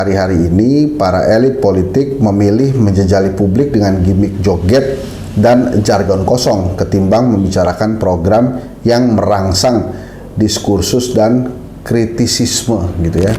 Hari-hari ini, para elit politik memilih menjejali publik dengan gimmick joget dan jargon kosong ketimbang membicarakan program yang merangsang diskursus dan kritisisme gitu ya.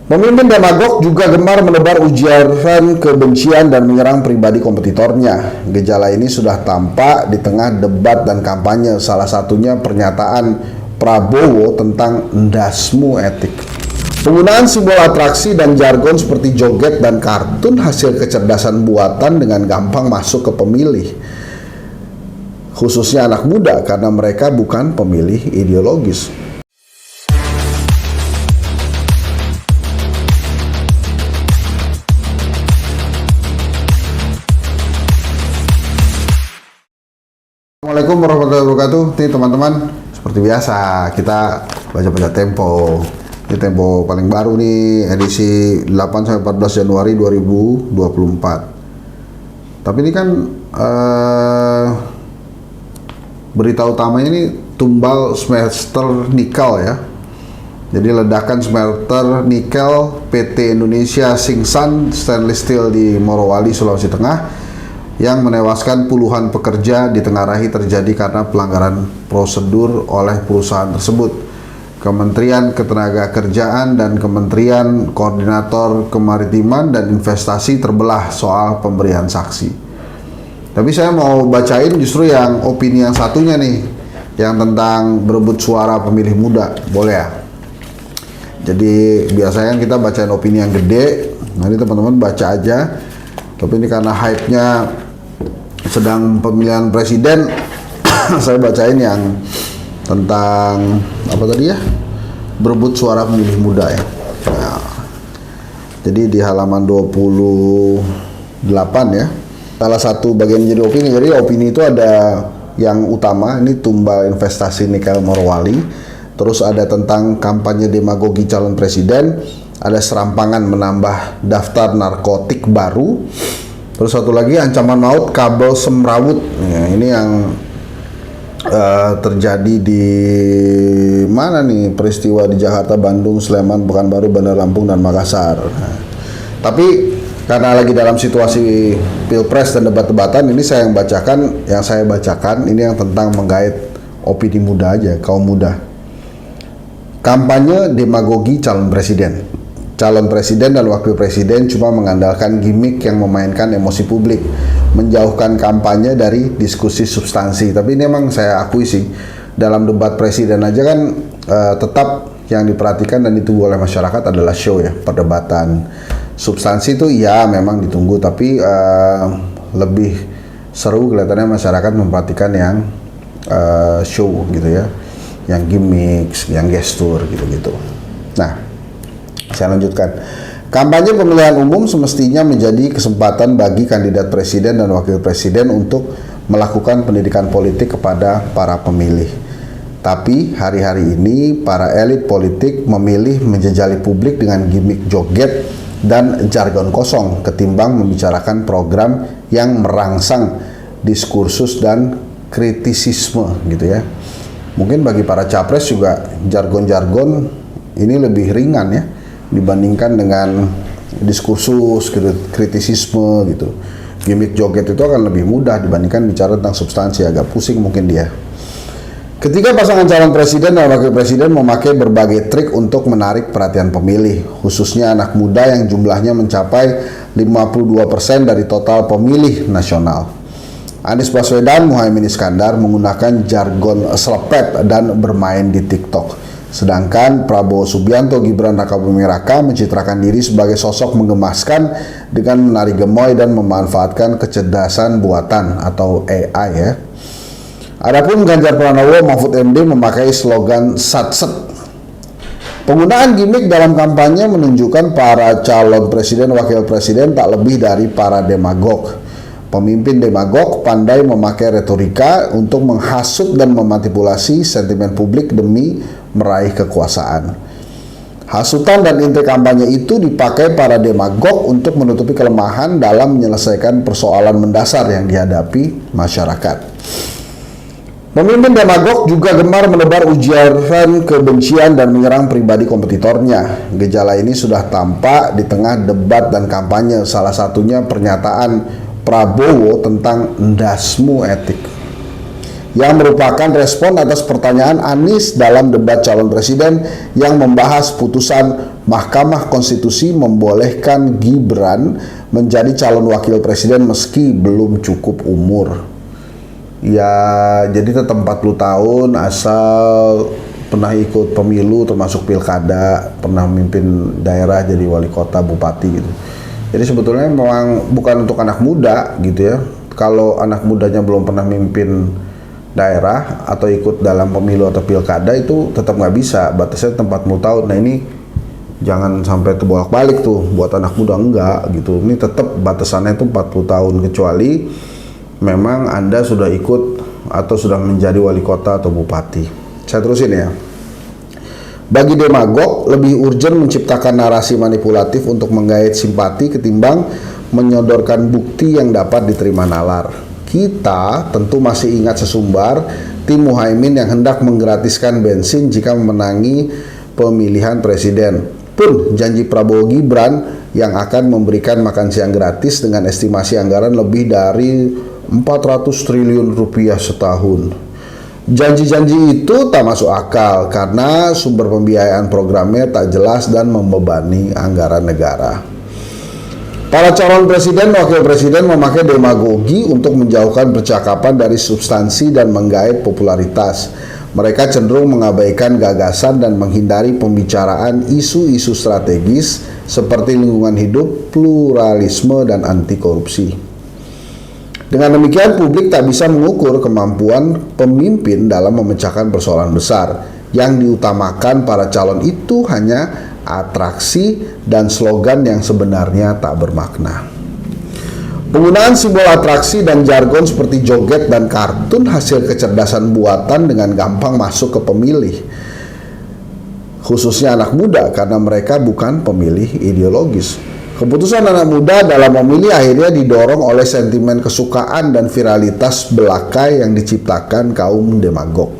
Pemimpin demagog juga gemar menebar ujaran kebencian dan menyerang pribadi kompetitornya. Gejala ini sudah tampak di tengah debat dan kampanye, salah satunya pernyataan Prabowo tentang ndasmu etik. Penggunaan simbol atraksi dan jargon seperti joget dan kartun hasil kecerdasan buatan dengan gampang masuk ke pemilih, khususnya anak muda, karena mereka bukan pemilih ideologis. Assalamualaikum warahmatullahi wabarakatuh. Nih teman-teman, seperti biasa kita baca-baca Tempo. Ini Tempo paling baru nih, edisi 8-14 Januari 2024. Tapi ini kan berita utamanya ini tumbal smelter nikel ya. Jadi ledakan smelter nikel PT Indonesia Singsan Stainless Steel di Morowali, Sulawesi Tengah yang menewaskan puluhan pekerja ditengarai terjadi karena pelanggaran prosedur oleh perusahaan tersebut. Kementerian Ketenagakerjaan dan Kementerian Koordinator Kemaritiman dan Investasi terbelah soal pemberian saksi. Tapi saya mau bacain justru yang opini yang satunya nih, yang tentang berebut suara pemilih muda. Boleh ya? Jadi biasanya kita bacain opini yang gede, nah ini teman-teman baca aja. Tapi ini karena hype-nya sedang pemilihan presiden, saya bacain yang tentang apa tadi ya, berebut suara pemilih muda ya. Nah, jadi di halaman 28 ya, salah satu bagian jadi opini. Jadi opini itu ada yang utama, ini tumbal investasi nikel Morowali, terus ada tentang kampanye demagogi calon presiden, ada serampangan menambah daftar narkotik baru, terus satu lagi ancaman maut kabel semrawut. Ya, ini yang terjadi di mana nih, peristiwa di Jakarta, Bandung, Sleman, Pekanbaru, Bandar Lampung, dan Makassar. Nah, tapi karena lagi dalam situasi pilpres dan debat-debatan, ini saya bacakan ini yang tentang menggait opini muda aja, kaum muda. Kampanye demagogi calon presiden. Calon presiden dan wakil presiden cuma mengandalkan gimmick yang memainkan emosi publik, menjauhkan kampanye dari diskusi substansi. Tapi ini emang saya akui sih, dalam debat presiden aja kan tetap yang diperhatikan dan ditunggu oleh masyarakat adalah show ya, perdebatan. Substansi itu ya memang ditunggu, tapi lebih seru kelihatannya masyarakat memperhatikan yang show gitu ya, yang gimmick, yang gestur gitu-gitu. Nah, saya lanjutkan. Kampanye pemilihan umum semestinya menjadi kesempatan bagi kandidat presiden dan wakil presiden untuk melakukan pendidikan politik kepada para pemilih. Tapi hari-hari ini para elit politik memilih menjejali publik dengan gimmick joget dan jargon kosong ketimbang membicarakan program yang merangsang diskursus dan kritisisme gitu ya. Mungkin bagi para capres juga jargon-jargon ini lebih ringan ya dibandingkan dengan diskursus, kritisisme gitu. Gimmick joget itu akan lebih mudah dibandingkan bicara tentang substansi, agak pusing mungkin dia. Ketiga pasangan calon presiden dan wakil presiden memakai berbagai trik untuk menarik perhatian pemilih, khususnya anak muda yang jumlahnya mencapai 52% dari total pemilih nasional. Anies Baswedan, Muhaimin Iskandar menggunakan jargon selepet dan bermain di TikTok. Sedangkan Prabowo Subianto, Gibran Rakabuming Raka mencitrakan diri sebagai sosok menggemaskan dengan menari gemoy dan memanfaatkan kecerdasan buatan atau AI ya. Adapun Ganjar Pranowo, Mahfud MD memakai slogan satset. Penggunaan gimmick dalam kampanye menunjukkan para calon presiden wakil presiden tak lebih dari para demagog. Pemimpin demagog pandai memakai retorika untuk menghasut dan memanipulasi sentimen publik demi meraih kekuasaan. Hasutan dan intrik kampanye itu dipakai para demagog untuk menutupi kelemahan dalam menyelesaikan persoalan mendasar yang dihadapi masyarakat. Pemimpin demagog juga gemar menebar ujaran kebencian dan menyerang pribadi kompetitornya. Gejala ini sudah tampak di tengah debat dan kampanye, salah satunya pernyataan Prabowo tentang ndasmu etik, yang merupakan respon atas pertanyaan Anies dalam debat calon presiden yang membahas putusan Mahkamah Konstitusi membolehkan Gibran menjadi calon wakil presiden meski belum cukup umur. Ya, jadi tetap 40 tahun asal pernah ikut pemilu termasuk pilkada, pernah memimpin daerah jadi wali kota, bupati gitu. Jadi sebetulnya memang bukan untuk anak muda gitu ya. Kalau anak mudanya belum pernah memimpin daerah atau ikut dalam pemilu atau pilkada itu tetap nggak bisa, batasnya 40 tahun. Nah ini jangan sampai terbolak-balik tuh buat anak muda, enggak gitu. Ini tetap batasannya itu 40 tahun kecuali memang Anda sudah ikut atau sudah menjadi wali kota atau bupati. Saya terusin ya. Bagi demagog, lebih urgent menciptakan narasi manipulatif untuk menggait simpati ketimbang menyodorkan bukti yang dapat diterima nalar. Kita tentu masih ingat sesumbar tim Muhaimin yang hendak menggratiskan bensin jika memenangi pemilihan presiden. Pun janji Prabowo Gibran yang akan memberikan makan siang gratis dengan estimasi anggaran lebih dari 400 triliun rupiah setahun. Janji-janji itu tak masuk akal karena sumber pembiayaan programnya tak jelas dan membebani anggaran negara. Para calon presiden dan wakil presiden memakai demagogi untuk menjauhkan percakapan dari substansi dan menggait popularitas. Mereka cenderung mengabaikan gagasan dan menghindari pembicaraan isu-isu strategis seperti lingkungan hidup, pluralisme, dan anti korupsi. Dengan demikian, publik tak bisa mengukur kemampuan pemimpin dalam memecahkan persoalan besar. Yang diutamakan para calon itu hanya atraksi dan slogan yang sebenarnya tak bermakna. Penggunaan simbol atraksi dan jargon seperti joget dan kartun hasil kecerdasan buatan dengan gampang masuk ke pemilih, khususnya anak muda, karena mereka bukan pemilih ideologis. Keputusan anak muda dalam memilih akhirnya didorong oleh sentimen kesukaan dan viralitas belaka yang diciptakan kaum demagog.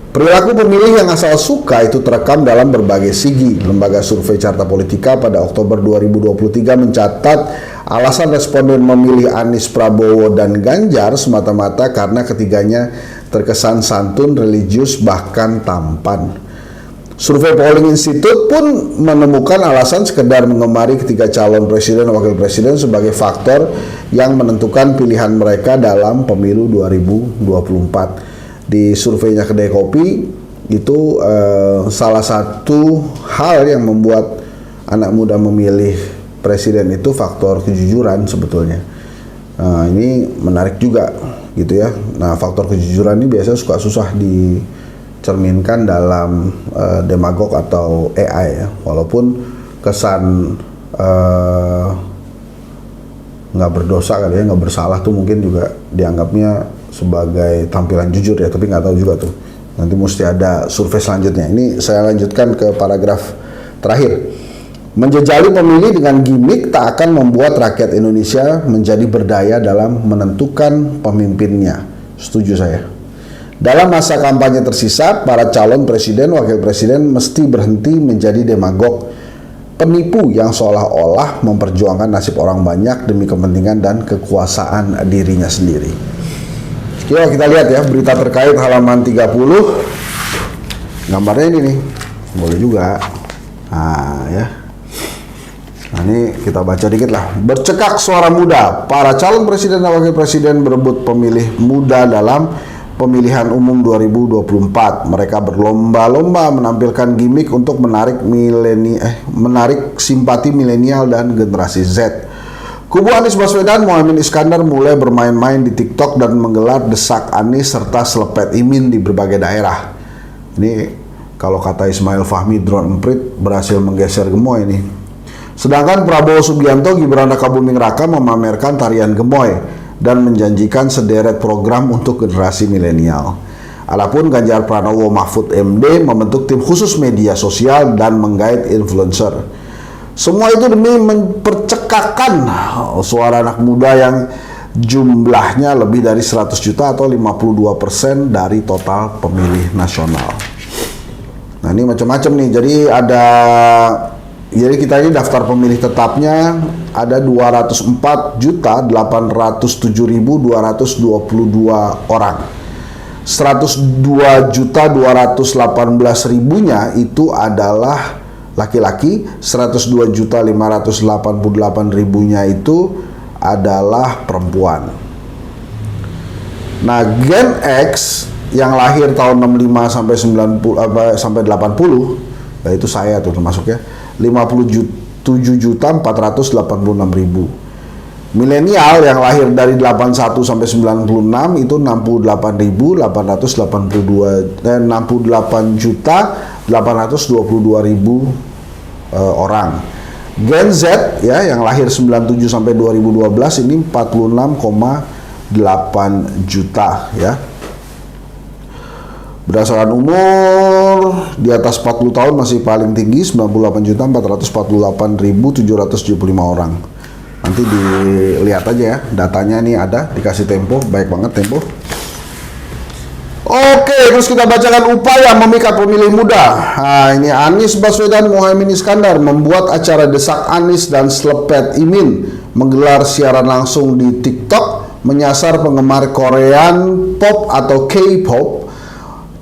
Perilaku pemilih yang asal suka itu terekam dalam berbagai segi. Lembaga survei Carta Politika pada Oktober 2023 mencatat alasan responden memilih Anies, Prabowo, dan Ganjar semata-mata karena ketiganya terkesan santun, religius, bahkan tampan. Survei Polling Institute pun menemukan alasan sekedar mengemari ketiga calon presiden dan wakil presiden sebagai faktor yang menentukan pilihan mereka dalam pemilu 2024. Di surveinya Kedai Kopi itu salah satu hal yang membuat anak muda memilih presiden itu faktor kejujuran sebetulnya. Nah, ini menarik juga gitu ya. Nah, faktor kejujuran ini biasanya suka susah dicerminkan dalam demagog atau AI ya. Walaupun kesan nggak berdosa kali ya, nggak bersalah tuh mungkin juga dianggapnya sebagai tampilan jujur ya, tapi nggak tahu juga tuh. Nanti mesti ada survei selanjutnya. Ini saya lanjutkan ke paragraf terakhir. Menjejali pemilih dengan gimmick tak akan membuat rakyat Indonesia menjadi berdaya dalam menentukan pemimpinnya. Setuju saya. Dalam masa kampanye tersisa, para calon presiden, wakil presiden mesti berhenti menjadi demagog, penipu yang seolah-olah memperjuangkan nasib orang banyak demi kepentingan dan kekuasaan dirinya sendiri. Yuk kita lihat ya berita terkait halaman 30. Gambarnya ini nih. Boleh juga. Nah ya. Nah ini kita baca dikit lah. Bercekak suara muda. Para calon presiden dan wakil presiden berebut pemilih muda dalam pemilihan umum 2024. Mereka berlomba-lomba menampilkan gimmick untuk menarik simpati milenial dan generasi Z. Kubu Anies Baswedan, Muhaimin Iskandar mulai bermain-main di TikTok dan menggelar desak Anies serta selepet imin di berbagai daerah. Ini kalau kata Ismail Fahmi, drone emprit berhasil menggeser gemoy ini. Sedangkan Prabowo Subianto, Gibran Rakabuming Raka memamerkan tarian gemoy dan menjanjikan sederet program untuk generasi milenial. Adapun Ganjar Pranowo Mahfud MD membentuk tim khusus media sosial dan menggait influencer. Semua itu demi mempercekakkan suara anak muda yang jumlahnya lebih dari 100 juta atau 52% dari total pemilih nasional. Nah ini macam-macam nih, jadi kita ini daftar pemilih tetapnya ada 204.807.222 orang. 102.218.000-nya itu adalah laki-laki, 102.588.000-nya itu adalah perempuan. Nah, Gen X yang lahir tahun 65 sampai 90 sampai 80, yaitu saya tuh termasuk ya, 57.486.000. Milenial yang lahir dari 81 sampai 96 itu 68.822.822.000 orang. Gen Z ya yang lahir 97 sampai 2012 ini 46,8 juta ya. Berdasarkan umur di atas 40 tahun masih paling tinggi 98.448.775 orang. Nanti dilihat aja ya, datanya nih ada, dikasih Tempo, baik banget Tempo. Oke, terus kita bacakan upaya memikat pemilih muda. Nah, ini Anies Baswedan Muhaimin Iskandar membuat acara Desak Anies dan Slepet Imin menggelar siaran langsung di TikTok menyasar penggemar Korean pop atau K-pop,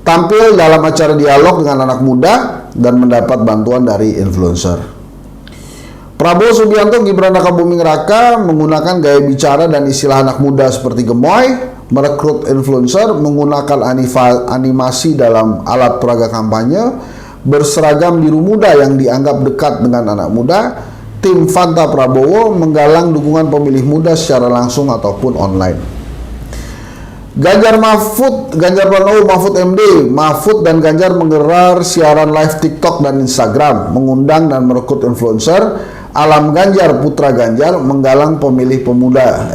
tampil dalam acara dialog dengan anak muda dan mendapat bantuan dari influencer. Prabowo Subianto Gibran Rakabuming Raka menggunakan gaya bicara dan istilah anak muda seperti gemoy, merekrut influencer, menggunakan animasi dalam alat peraga kampanye, berseragam biru muda yang dianggap dekat dengan anak muda. Tim Fanta Prabowo menggalang dukungan pemilih muda secara langsung ataupun online. Ganjar Pranowo Mahfud MD, Mahfud dan Ganjar menggelar siaran live TikTok dan Instagram, mengundang dan merekrut influencer. Alam Ganjar Putra Ganjar menggalang pemilih pemuda.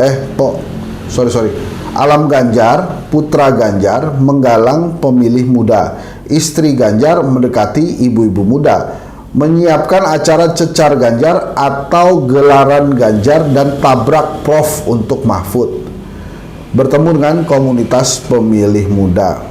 Alam Ganjar Putra Ganjar menggalang pemilih muda. Istri Ganjar mendekati ibu-ibu muda. Menyiapkan acara cecar Ganjar atau gelaran Ganjar dan tabrak Prof untuk Mahfud. Bertemu dengan komunitas pemilih muda.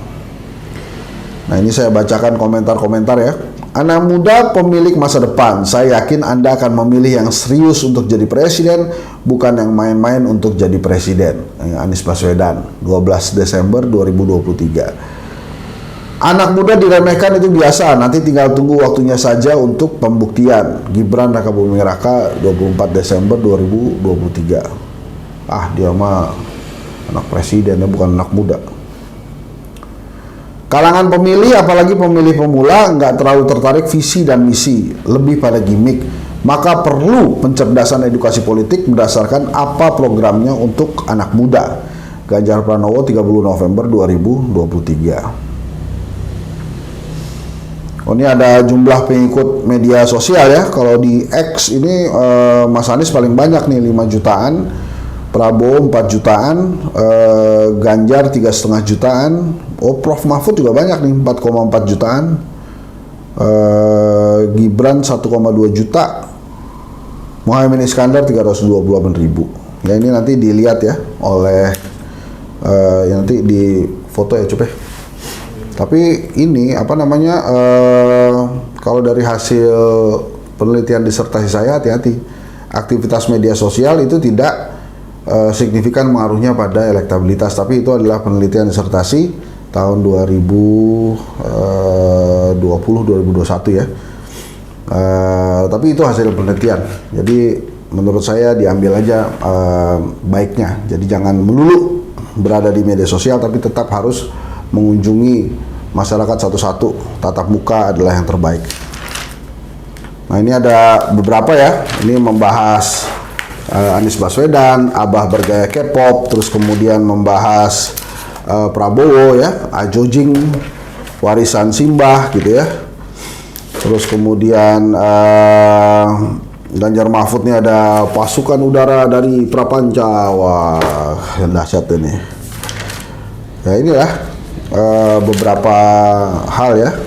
Nah ini saya bacakan komentar-komentar ya. Anak muda pemilik masa depan, saya yakin Anda akan memilih yang serius untuk jadi presiden, bukan yang main-main untuk jadi presiden. Anies Baswedan, 12 Desember 2023. Anak muda diremehkan itu biasa, nanti tinggal tunggu waktunya saja untuk pembuktian. Gibran Rakabuming Raka, 24 Desember 2023. Dia mah anak presiden, bukan anak muda. Kalangan pemilih, apalagi pemilih pemula, nggak terlalu tertarik visi dan misi, lebih pada gimmick. Maka perlu pencerdasan edukasi politik berdasarkan apa programnya untuk anak muda. Ganjar Pranowo, 30 November 2023. Ini ada jumlah pengikut media sosial ya. Kalau di X ini Mas Anies paling banyak nih, 5 jutaan. Prabowo 4 jutaan, Ganjar 3,5 jutaan, Prof Mahfud juga banyak nih, 4,4 jutaan, Gibran 1,2 juta, Muhaimin Iskandar 328.000. Ya ini nanti dilihat ya oleh nanti di foto ya coba. Tapi ini apa namanya, kalau dari hasil penelitian disertasi saya, hati-hati, aktivitas media sosial itu tidak signifikan pengaruhnya pada elektabilitas, tapi itu adalah penelitian disertasi tahun 2020-2021 ya. Tapi itu hasil penelitian, jadi menurut saya diambil aja baiknya. Jadi jangan melulu berada di media sosial, tapi tetap harus mengunjungi masyarakat satu-satu. Tatap muka adalah yang terbaik. Nah ini ada beberapa ya, ini membahas Anies Baswedan, Abah bergaya K-pop, terus kemudian membahas Prabowo ya, Ajojing, warisan Simbah gitu ya. Terus kemudian Ganjar Mahfud nih ada pasukan udara dari Prapanca, wah dahsyat ini. Ya inilah beberapa hal ya.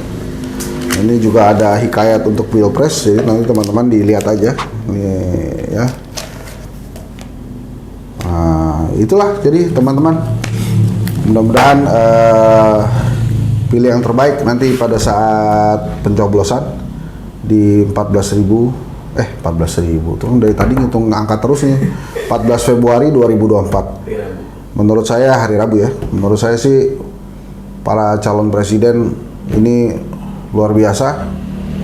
Ini juga ada hikayat untuk Pilpres, jadi nanti teman-teman dilihat aja. Ini ya. itulah jadi teman-teman, mudah-mudahan pilih yang terbaik nanti pada saat pencoblosan di 14.000 tuh dari tadi ngitung angka terus nih. 14 Februari 2024. Menurut saya hari Rabu ya. Menurut saya sih para calon presiden ini luar biasa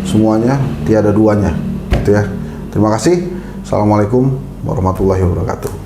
semuanya, tiada duanya gitu ya. Terima kasih. Assalamualaikum warahmatullahi wabarakatuh.